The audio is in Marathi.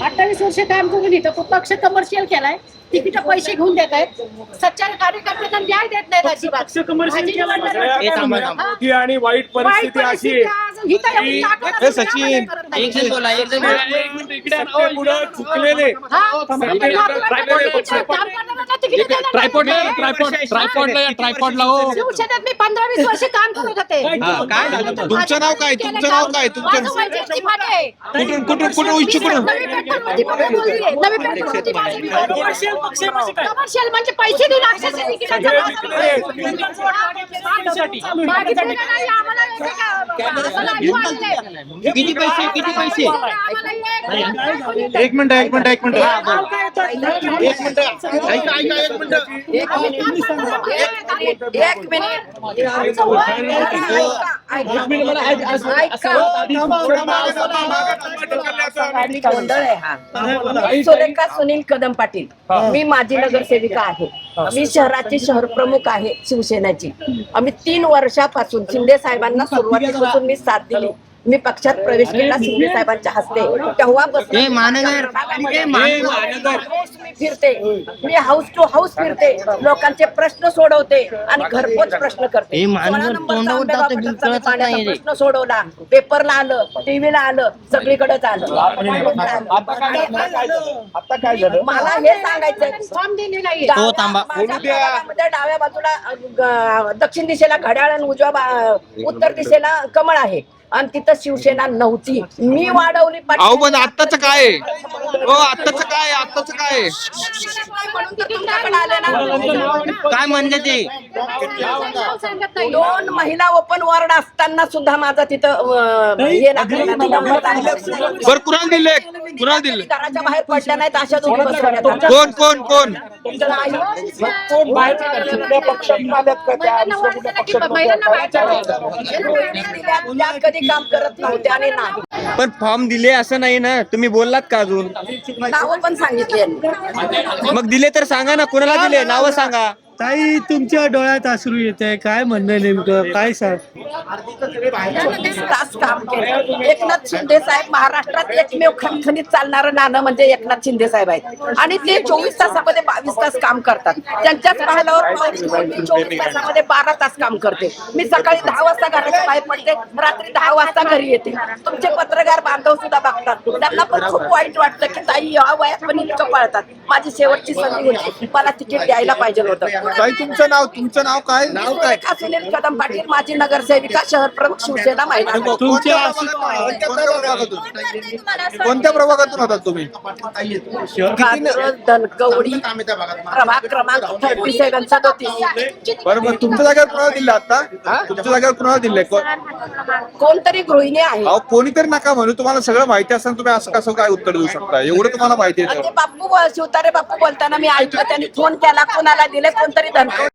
28 वर्ष काम करून इथं पक्ष कमर्शियल केलाय, तिकीट पैसे घेऊन देत आहेत, सच्चा कार्यकर्त्यांना न्याय देत नाहीत अजिबात. मोठी आणि वाईट परिस्थिती अशी सचिन चुकलेले ट्रायपॉडला हो. शिवसेनेत मी 15-20 वर्ष काम करत होते. काय झालं? तुमचं नाव काय? तुमचं नाव काय? तुमचं माझं वैजयंती माने. कुठून इच्छुकडून नवी पेठमध्ये बोललीये. नवी पेठमध्ये माझं कमर्शियल म्हणजे पैसे देऊन अक्षरशः तिकिटाचा भाव मागितलेलं नाही आम्हाला. किती पैसे एक मिनिट सुरेखा सुनील कदम पाटील. मी माजी नगरसेविका आहे. मी शहराची शहर प्रमुख आहे शिवसेनेची. आम्ही 3 वर्षापासून शिंदे साहेबांना सुरुवातीपासून मी साथ दिली. मी पक्षात प्रवेश केला शिंदे साहेबांच्या हस्ते. तेव्हापासून मी फिरते. मी हाऊस टू हाऊस फिरते, लोकांचे प्रश्न सोडवते आणि घरपोच प्रश्न करते. 16 नंबरचा आंबेगाव पाण्याचा प्रश्न सोडवला, पेपरला आलं, टीव्हीला आलं, सगळीकडेच आलं. आता काय झालं? मला हे सांगायचंय, फॉर्म दिले नाही. मध्ये डाव्या बाजूला दक्षिण दिशेला घड्याळ आणि उत्तर दिशेला कमळ आहे आणि तिथं शिवसेना नव्हती. मी वाढवली. अहो पण आत्ताच काय? आत्ताच काय म्हणून तर तुमच्याकडे आले ना. काय म्हणजे ते? 2 महिला ओपन वॉर्ड असताना सुद्धा माझा तिथं हे बर कुणाला दिले? घराच्या बाहेर पडल्या नाहीत अशा दोघी बसवण्यात. कोण कधी काम करत नव्हते आणि नाही. पण फॉर्म दिले असं नाही ना, तुम्ही बोललात का अजून? नावं पण सांगितली. मग दिले तर सांगा ना, कुणाला दिले? नावं सांगा. ताई तुमच्या डोळ्यात अश्रू येते, काय म्हणणं नेमकं काय सांग? 24 तास काम केलं. एकनाथ शिंदे साहेब महाराष्ट्रात एकमेव खणखणीत चालणारं नाणं म्हणजे एकनाथ शिंदे साहेब आहेत आणि ते 24 तासामध्ये 22 तास काम करतात. त्यांच्याच पाहायलावर 24 तासामध्ये 12 तास काम करते. मी सकाळी 10 वाजता घराच्या बाहेर पडते, रात्री 10 वाजता घरी येते. तुमचे पत्रकार बांधव सुद्धा बघतात, त्यांना पण खूप वाईट वाटतं की ताई या वयात पण इतकं पळतात. माझी शेवटची संधी होती, मला तिकीट द्यायला पाहिजे होतं. ताई तुमचं नाव काय? सुरेखा सुनील कदम पाटील, माजी नगरसेविका, शहर प्रमुख, शिवसेना महिला. कोणत्या प्रभागातून होतात तुम्ही? धनकवडी प्रभाग क्रमांक 3737. बरोबर. तुमच्या जागेवर कुणाला दिले? आता तुमच्या जागेवर कुणाला दिले? कोणतरी गृहिणी आहे. अहो कोणीतरी नका म्हणू, तुम्हाला सगळं माहिती असताना तुम्ही असं कसं काय उत्तर देऊ शकता? एवढं तुम्हाला माहिती आहे. ते बापू शिवतारे बापू बोलताना मी ऐकलं, त्यांनी फोन केला, कोणाला दिले, कोणतरी धनकवडी